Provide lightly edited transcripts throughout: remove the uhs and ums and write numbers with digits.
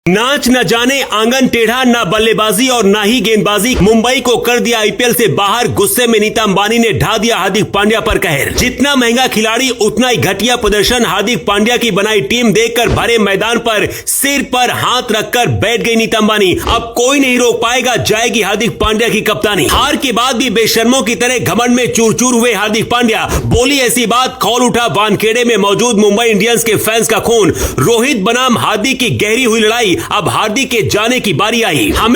नाच न जाने आंगन टेढ़ा, न बल्लेबाजी और न ही गेंदबाजी, मुंबई को कर दिया आईपीएल से बाहर। गुस्से में नीता अंबानी ने ढा दिया हार्दिक पांड्या पर कहर। जितना महंगा खिलाड़ी उतना ही घटिया प्रदर्शन। हार्दिक पांड्या की बनाई टीम देखकर भरे मैदान पर सिर पर हाथ रखकर बैठ गई नीता अंबानी। अब कोई नहीं रोक पाएगा, जाएगी हार्दिक पांड्या की कप्तानी। हार के बाद भी बेशर्मों की तरह घमंड में चूर चूर हुए हार्दिक पांड्या। बोली ऐसी बात, खौल उठा वानखेड़े में मौजूद मुंबई इंडियंस के फैंस का खून। रोहित बनाम हार्दिक की गहरी हुई लड़ाई, अब हार्दिक के जाने की बारी आई। हमें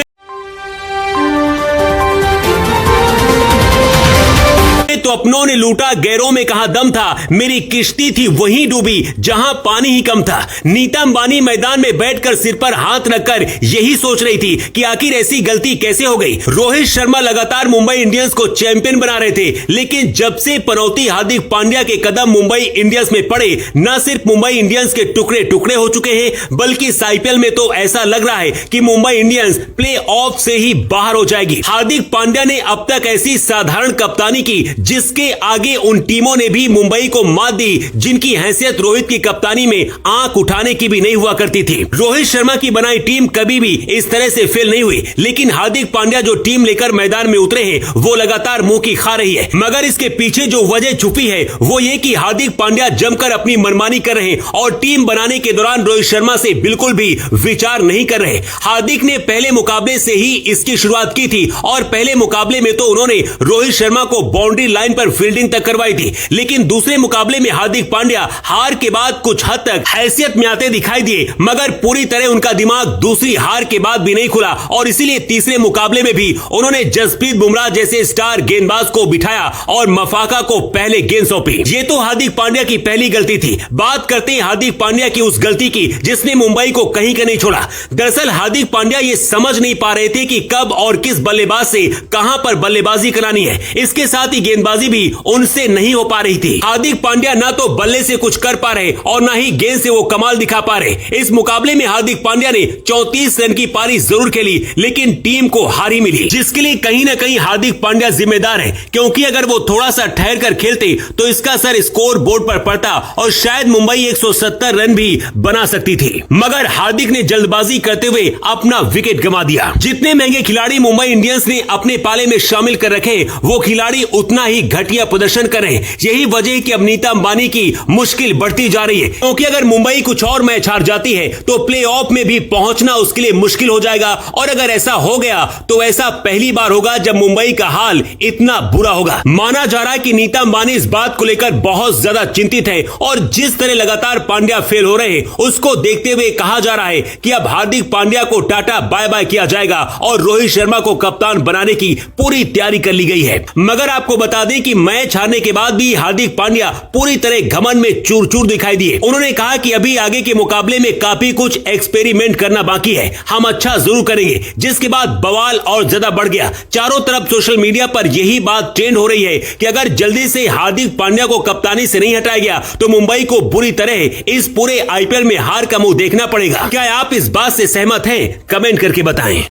तो अपनों ने लूटा, गैरों में कहां दम था। मेरी किश्ती थी वहीं डूबी जहां पानी ही कम था। नीता अंबानी मैदान में बैठकर सिर पर हाथ रखकर यही सोच रही थी कि आखिर ऐसी गलती कैसे हो गई। रोहित शर्मा लगातार मुंबई इंडियंस को चैंपियन बना रहे थे, लेकिन जब से पनौती हार्दिक पांड्या के कदम मुंबई इंडियंस में पड़े, न सिर्फ मुंबई इंडियंस के टुकड़े टुकड़े हो चुके हैं, बल्कि इस आईपीएल में तो ऐसा लग रहा है कि मुंबई इंडियंस प्ले ऑफ से ही बाहर हो जाएगी। हार्दिक पांड्या ने अब तक ऐसी साधारण कप्तानी की जिसके आगे उन टीमों ने भी मुंबई को मात दी, जिनकी हैसियत रोहित की कप्तानी में आंख उठाने की भी नहीं हुआ करती थी। रोहित शर्मा की बनाई टीम कभी भी इस तरह से फेल नहीं हुई, लेकिन हार्दिक पांड्या जो टीम लेकर मैदान में उतरे हैं वो लगातार मुंह की खा रही है। मगर इसके पीछे जो वजह छुपी है वो ये कि हार्दिक पांड्या जमकर अपनी मनमानी कर रहे हैं और टीम बनाने के दौरान रोहित शर्मा से बिल्कुल भी विचार नहीं कर रहे। हार्दिक ने पहले मुकाबले से ही इसकी शुरुआत की थी और पहले मुकाबले में तो उन्होंने रोहित शर्मा को बाउंड्री लाइन पर फील्डिंग तक करवाई थी, लेकिन दूसरे मुकाबले में हार्दिक पांड्या हार के बाद कुछ हद तक हैसियत में आते दिखाई दिए, मगर पूरी तरह उनका दिमाग दूसरी हार के बाद भी नहीं खुला और इसीलिए तीसरे मुकाबले में भी उन्होंने जसप्रीत बुमराह जैसे स्टार गेंदबाज को बिठाया और मफाका को पहले गेंद सौंपी। ये तो हार्दिक पांड्या की पहली गलती थी। बात करते हैं हार्दिक पांड्या की उस गलती की जिसने मुंबई को कहीं का नहीं छोड़ा। दरअसल हार्दिक पांड्या ये समझ नहीं पा रहे थे कि कब और किस बल्लेबाज से कहां पर बल्लेबाजी करानी है। इसके साथ ही गेंदबाजी भी उनसे नहीं हो पा रही थी। हार्दिक पांड्या ना तो बल्ले से कुछ कर पा रहे और ना ही गेंद से वो कमाल दिखा पा रहे। इस मुकाबले में हार्दिक पांड्या ने 34 रन की पारी जरूर खेली, लेकिन टीम को हारी मिली, जिसके लिए कहीं ना कहीं हार्दिक पांड्या जिम्मेदार है, क्योंकि अगर वो थोड़ा सा ठहर कर खेलते तो इसका असर स्कोर बोर्ड पर पड़ता और शायद मुंबई 170 रन भी बना सकती थी। मगर हार्दिक ने जल्दबाजी करते हुए अपना विकेट गंवा दिया। जितने महंगे खिलाड़ी मुंबई इंडियंस ने अपने पाले में शामिल कर रखे, वो खिलाड़ी उतना ही घटिया प्रदर्शन करें। यही वजह है कि अब नीता अंबानी की मुश्किल बढ़ती जा रही है, क्योंकि अगर मुंबई कुछ और मैच हार जाती है तो प्ले ऑफ में भी पहुंचना उसके लिए मुश्किल हो जाएगा। और अगर ऐसा हो गया तो ऐसा पहली बार होगा जब मुंबई का हाल इतना बुरा होगा। माना जा रहा है कि नीता अंबानी इस बात को लेकर बहुत ज्यादा चिंतित है और जिस तरह लगातार पांड्या फेल हो रहे हैं उसको देखते हुए कहा जा रहा है कि अब हार्दिक पांड्या को टाटा बाय बाय किया जाएगा और रोहित शर्मा को कप्तान बनाने की पूरी तैयारी कर ली गई है। मगर आपको बता दें कि मैच हारने के बाद भी हार्दिक पांड्या पूरी तरह घमंड में चूर चूर दिखाई दिए। उन्होंने कहा कि अभी आगे के मुकाबले में काफी कुछ एक्सपेरिमेंट करना बाकी है, हम अच्छा जरूर करेंगे, जिसके बाद बवाल और ज्यादा बढ़ गया। चारों तरफ सोशल मीडिया पर यही बात ट्रेंड हो रही है कि अगर जल्दी से हार्दिक पांड्या को कप्तानी से नहीं हटाया गया तो मुंबई को बुरी तरह इस पूरे आईपीएल में हार का मुंह देखना पड़ेगा। क्या आप इस बात से सहमत हैं? कमेंट करके बताएं।